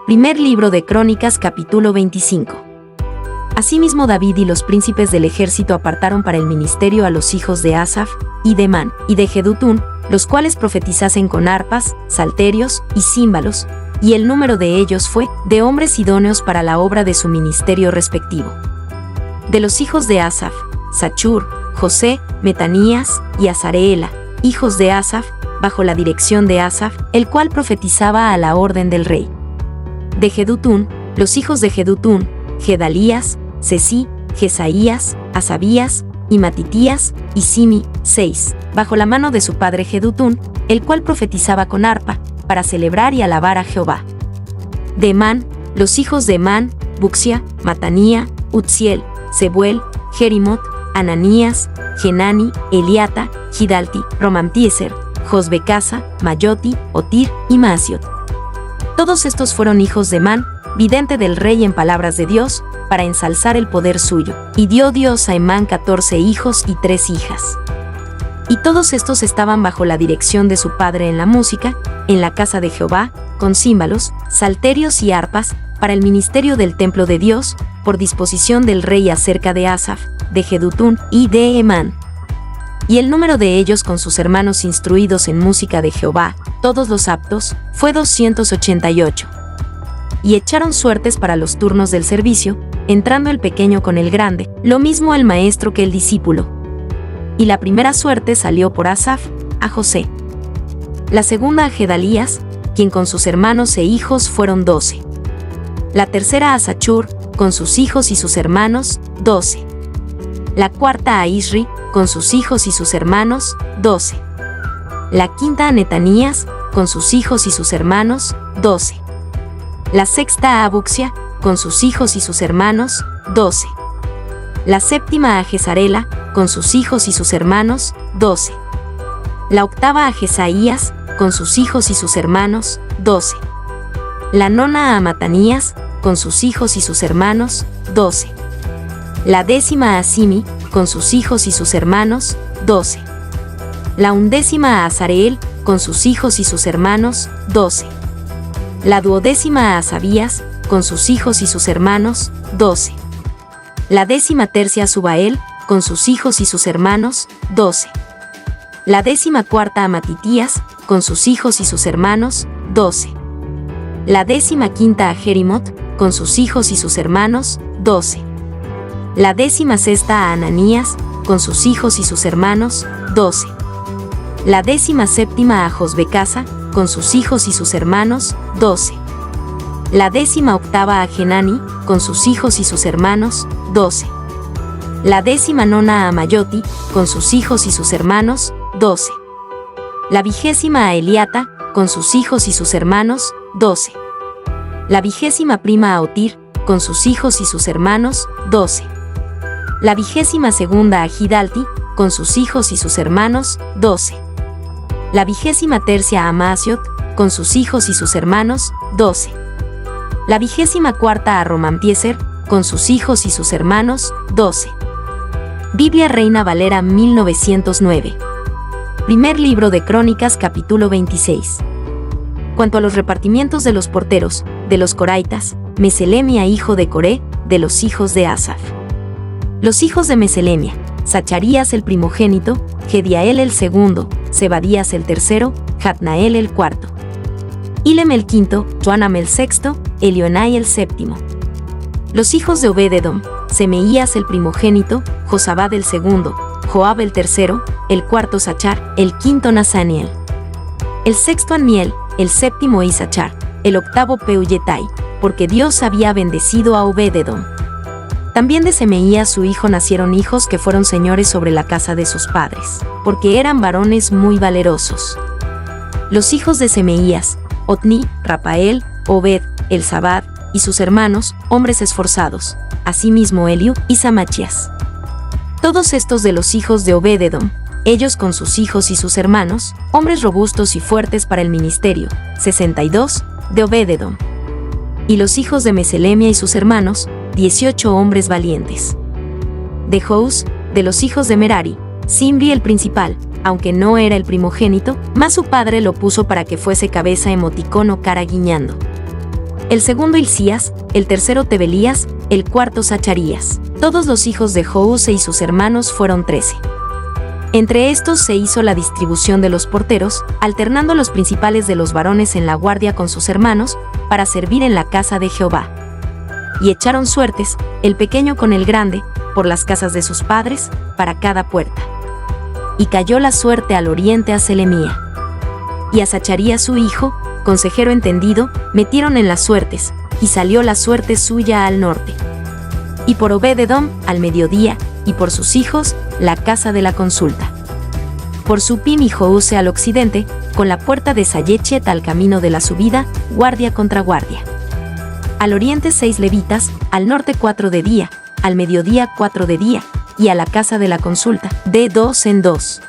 Primer libro de Crónicas, capítulo 25. Asimismo David y los príncipes del ejército apartaron para el ministerio a los hijos de Asaf, y de Emán, y de Jedutún, los cuales profetizasen con arpas, salterios y címbalos, y el número de ellos fue de hombres idóneos para la obra de su ministerio respectivo. De los hijos de Asaf, Sachur, José, Metanías y Azareela, hijos de Asaf, bajo la dirección de Asaf, el cual profetizaba a la orden del rey. De Jedutún, los hijos de Jedutún, Gedalías, Cesí, Jesaías, Asabías, y Matitías, y Simi, 6, bajo la mano de su padre Jedutún, el cual profetizaba con arpa, para celebrar y alabar a Jehová. De Emán, los hijos de Emán, Buxia, Matanía, Utziel, Sebuel, Jerimot, Ananías, Genani, Eliata, Gidalti, Romamtieser, Josbecasa, Mayoti, Otir y Maasiot. Todos estos fueron hijos de Emán, vidente del rey en palabras de Dios, para ensalzar el poder suyo, y dio Dios a Emán 14 hijos y 3 hijas. Y todos estos estaban bajo la dirección de su padre en la música, en la casa de Jehová, con címbalos, salterios y arpas, para el ministerio del templo de Dios, por disposición del rey acerca de Asaf, de Jedutún y de Emán. Y el número de ellos con sus hermanos instruidos en música de Jehová, todos los aptos, fue 288. Y echaron suertes para los turnos del servicio, entrando el pequeño con el grande, lo mismo el maestro que el discípulo. Y la primera suerte salió por Asaf, a José. La segunda a Gedalías, quien con sus hermanos e hijos fueron 12. La tercera a Sachur, con sus hijos y sus hermanos, 12. La cuarta a Isri, con sus hijos y sus hermanos, 12. La quinta a Netanías, con sus hijos y sus hermanos, 12. La sexta a Buxia, con sus hijos y sus hermanos, 12. La séptima a Jezarela, con sus hijos y sus hermanos, 12. La octava a Jesaías, con sus hijos y sus hermanos, 12. La nona a Matanías, con sus hijos y sus hermanos, 12. La décima a Simi, con sus hijos y sus hermanos, 12. La undécima a Azareel, con sus hijos y sus hermanos, 12. La duodécima a Asabías, con sus hijos y sus hermanos, 12. La décima tercia a Subael, con sus hijos y sus hermanos, 12. La décima cuarta a Matitías, con sus hijos y sus hermanos, 12. La décima quinta a Jerimot, con sus hijos y sus hermanos, 12. La décima sexta a Ananías, con sus hijos y sus hermanos, 12. La décima séptima a Josbecasa, con sus hijos y sus hermanos, 12. La décima octava a Genani, con sus hijos y sus hermanos, 12. La décima nona a Mayoti, con sus hijos y sus hermanos, 12. La 20ª a Eliata, con sus hijos y sus hermanos, 12. La 21ª a Otir, con sus hijos y sus hermanos, 12. La 22ª a Gidalti, con sus hijos y sus hermanos, 12. La 23ª a Maasiot, con sus hijos y sus hermanos, 12. La 24ª a Romamtieser, con sus hijos y sus hermanos, 12. Biblia Reina Valera 1909. Primer libro de Crónicas, capítulo 26. Cuanto a los repartimientos de los porteros, de los coraitas, Meselemia hijo de Coré, de los hijos de Asaf. Los hijos de Meselemia: Zacharías el primogénito, Gediael el segundo, Zebadías el tercero, Jatnael el cuarto, Ilem el quinto, Joanam el sexto, Elionai el séptimo. Los hijos de Obed-edom: Semeías el primogénito, Josabad el segundo, Joab el tercero, el cuarto Sachar, el quinto Nasaniel, el sexto Anmiel, el séptimo Isachar, el octavo Peuyetai, porque Dios había bendecido a Obed-edom. También de Semeías su hijo nacieron hijos que fueron señores sobre la casa de sus padres, porque eran varones muy valerosos. Los hijos de Semeías: Otni, Rapael, Obed, Elzabad, y sus hermanos, hombres esforzados, asimismo Eliú y Samachías. Todos estos de los hijos de Obed-edom, ellos con sus hijos y sus hermanos, hombres robustos y fuertes para el ministerio, 62, de Obed-edom. Y los hijos de Meselemia y sus hermanos, 18 hombres valientes. De Jous, de los hijos de Merari, Simri el principal, aunque no era el primogénito, mas su padre lo puso para que fuese cabeza emoticón o cara guiñando. el segundo Hilcías, el tercero Tebelías, el cuarto Zacharías. Todos los hijos de Jouse y sus hermanos fueron 13. Entre estos se hizo la distribución de los porteros, alternando los principales de los varones en la guardia con sus hermanos, para servir en la casa de Jehová. Y echaron suertes, el pequeño con el grande, por las casas de sus padres, para cada puerta. Y cayó la suerte al oriente a Selemía. Y a Zacharías su hijo, consejero entendido, metieron en las suertes, y salió la suerte suya al norte. Y por Obed-edom, al mediodía, y por sus hijos, la casa de la consulta. Por Supim y Jouse al occidente, con la puerta de Sayechet al camino de la subida, guardia contra guardia. Al oriente 6 levitas, al norte 4 de día, al mediodía 4 de día, y a la casa de la consulta, de 2 en 2.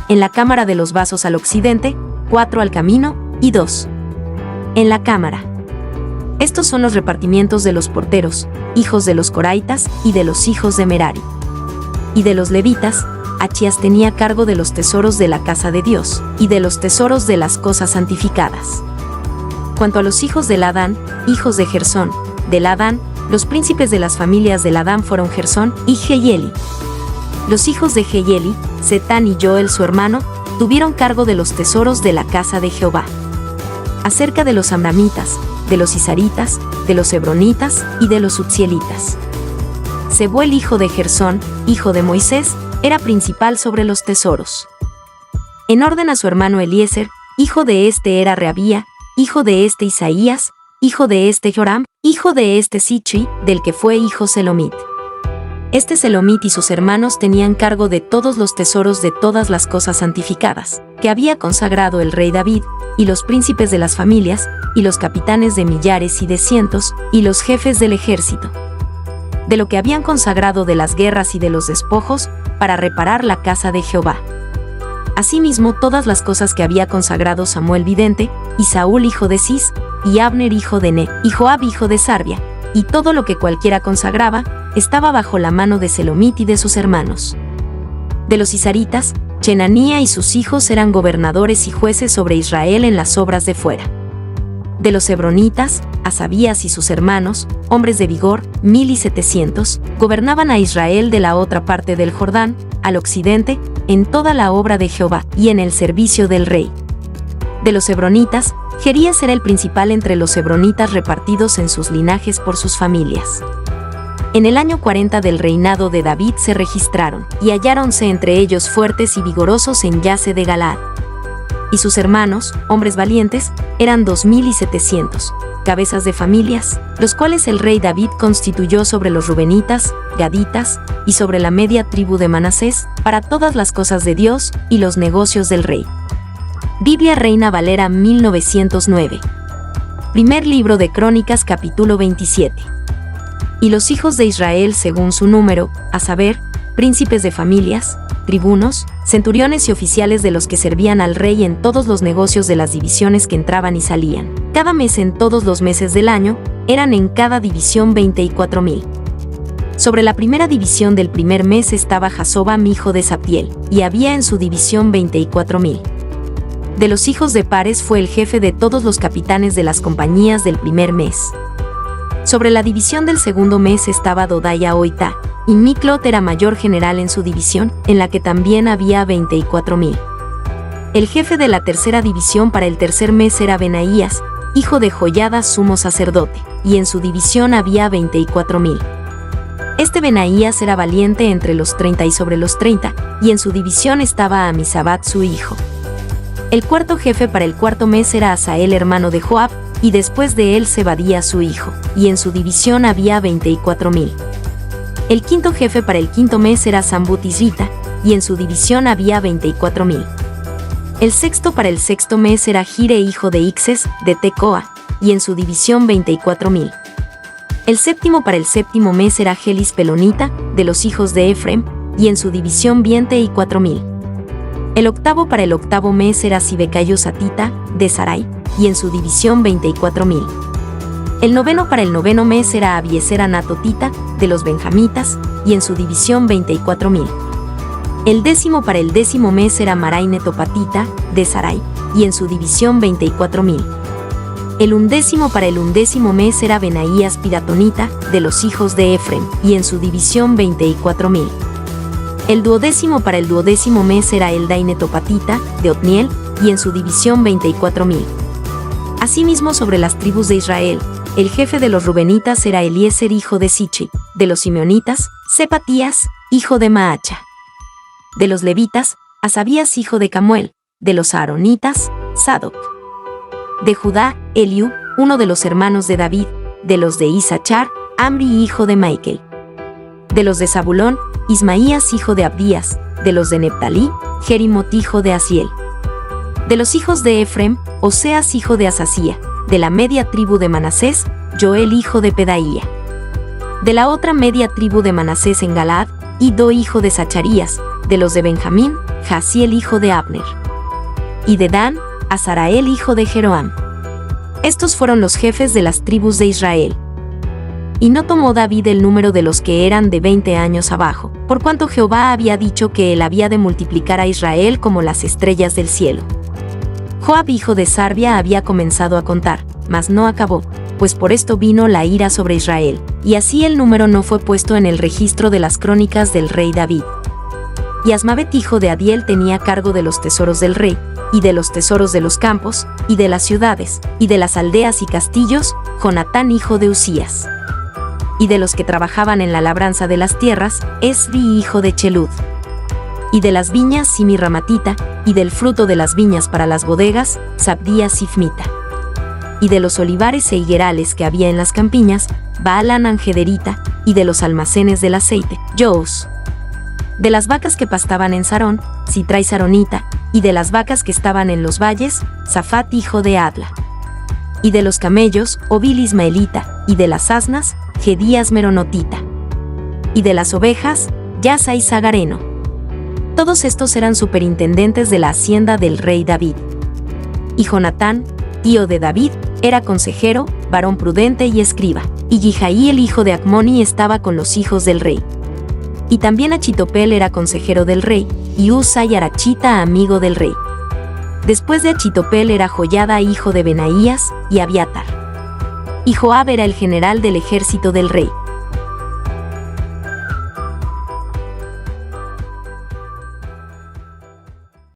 En la cámara de los vasos al occidente, 4 al camino, y 2 en la cámara. Estos son los repartimientos de los porteros, hijos de los coraitas y de los hijos de Merari. Y de los levitas, Achías tenía cargo de los tesoros de la casa de Dios, y de los tesoros de las cosas santificadas. Cuanto a los hijos de Ladán, hijos de Gersón, de Ladán, los príncipes de las familias de Ladán fueron Gersón y Jeieli. Los hijos de Jeieli, Setán y Joel su hermano, tuvieron cargo de los tesoros de la casa de Jehová. Acerca de los amramitas, de los isaritas, de los hebronitas y de los utzielitas. Sebuel hijo de Gersón, hijo de Moisés, era principal sobre los tesoros. En orden a su hermano Eliezer, hijo de este era Reabía, hijo de este Isaías, hijo de este Joram, hijo de este Sichri, del que fue hijo Selomit. Este Selomit y sus hermanos tenían cargo de todos los tesoros de todas las cosas santificadas, que había consagrado el rey David, y los príncipes de las familias, y los capitanes de millares y de cientos, y los jefes del ejército. De lo que habían consagrado de las guerras y de los despojos, para reparar la casa de Jehová. Asimismo todas las cosas que había consagrado Samuel vidente, y Saúl hijo de Cis, y Abner hijo de Ner, y Joab hijo de Sarbia, y todo lo que cualquiera consagraba, estaba bajo la mano de Selomit y de sus hermanos. De los isaritas, Chenanía y sus hijos eran gobernadores y jueces sobre Israel en las obras de fuera. De los hebronitas, Asabías y sus hermanos, hombres de vigor, 1700, gobernaban a Israel de la otra parte del Jordán, al occidente, en toda la obra de Jehová, y en el servicio del rey. De los hebronitas, Jerías era el principal entre los hebronitas repartidos en sus linajes por sus familias. En el año 40 del reinado de David se registraron, y halláronse entre ellos fuertes y vigorosos en Yase de Galaad. Y sus hermanos, hombres valientes, eran 2700, cabezas de familias, los cuales el rey David constituyó sobre los rubenitas, gaditas, y sobre la media tribu de Manasés, para todas las cosas de Dios y los negocios del rey. Biblia Reina Valera 1909. Primer libro de Crónicas capítulo 27. Y los hijos de Israel según su número, a saber, príncipes de familias, tribunos, centuriones y oficiales de los que servían al rey en todos los negocios de las divisiones que entraban y salían, cada mes en todos los meses del año, eran en cada división 24,000. Sobre la primera división del primer mes estaba Jasobam hijo de Saptiel, y había en su división 24,000. De los hijos de Pares fue el jefe de todos los capitanes de las compañías del primer mes. Sobre la división del segundo mes estaba Dodaya Oitá, y Miklot era mayor general en su división, en la que también había 24,000. El jefe de la tercera división para el tercer mes era Benaías, hijo de Joiada sumo sacerdote, y en su división había 24,000. Este Benaías era valiente entre los 30 y sobre los 30, y en su división estaba Amisabat su hijo. El cuarto jefe para el cuarto mes era Asael hermano de Joab, y después de él Zebadía su hijo, y en su división había 24,000. El quinto jefe para el quinto mes era Sambut Isrita, y en su división había 24,000. El sexto para el sexto mes era Gire hijo de Ixes, de Tecoa, y en su división 24,000. El séptimo para el séptimo mes era Gelis Pelonita, de los hijos de Efrem, y en su división 24,000. El octavo para el octavo mes era Sibecayo Satita, de Sarai, y en su división 24,000. El noveno para el noveno mes era Abiezer Anatotita, de los benjamitas, y en su división 24,000. El décimo para el décimo mes era Marai Netopatita, de Sarai, y en su división 24,000. El 11 para el 11 mes era Benaías piratonita, de los hijos de Efrem, y en su división 24,000. El 12 para el 12 mes era Eldai netopatita, de Otniel, y en su división 24,000. Asimismo, sobre las tribus de Israel, el jefe de los rubenitas era Eliezer hijo de Sichi, de los simeonitas, Sepatías, hijo de Maacha. De los levitas, Asabías hijo de Camuel, de los aaronitas, Sadoc. De Judá, Eliú, uno de los hermanos de David, de los de Isachar, Amri hijo de Maikel. De los de Zabulón, Ismaías hijo de Abdías, de los de Neptalí, Jerimot hijo de Asiel. De los hijos de Efrem, Oseas hijo de Asasía, de la media tribu de Manasés, Joel hijo de Pedaía. De la otra media tribu de Manasés en Galaad, Ido hijo de Zacharías, de los de Benjamín, Jaasiel hijo de Abner. Y de Dan, Azarael hijo de Jeroam. Estos fueron los jefes de las tribus de Israel. Y no tomó David el número de los que eran de 20 años abajo, por cuanto Jehová había dicho que él había de multiplicar a Israel como las estrellas del cielo. Joab hijo de Sarvia había comenzado a contar, mas no acabó, pues por esto vino la ira sobre Israel, y así el número no fue puesto en el registro de las crónicas del rey David. Y Asmavet hijo de Adiel tenía cargo de los tesoros del rey, y de los tesoros de los campos, y de las ciudades, y de las aldeas y castillos, Jonatán hijo de Usías. Y de los que trabajaban en la labranza de las tierras, Esri hijo de Chelud. Y de las viñas, Simi Ramatita, y del fruto de las viñas para las bodegas, Sabdías Sifmita. Y de los olivares e higuerales que había en las campiñas, Baalan Angederita, y de los almacenes del aceite, Joos. De las vacas que pastaban en Sarón, Sitrai Saronita, y de las vacas que estaban en los valles, Safat hijo de Adla. Y de los camellos, Obil Ismaelita, y de las asnas, Gedías Meronotita. Y de las ovejas, Yasa y Zagareno. Todos estos eran superintendentes de la hacienda del rey David. Y Jonatán, tío de David, era consejero, varón prudente y escriba. Y Yijaí el hijo de Acmoni estaba con los hijos del rey. Y también Achitopel era consejero del rey, y Usa y Arachita amigo del rey. Después de Achitopel era Joyada hijo de Benaías, y Abiatar. Y Joab era el general del ejército del rey.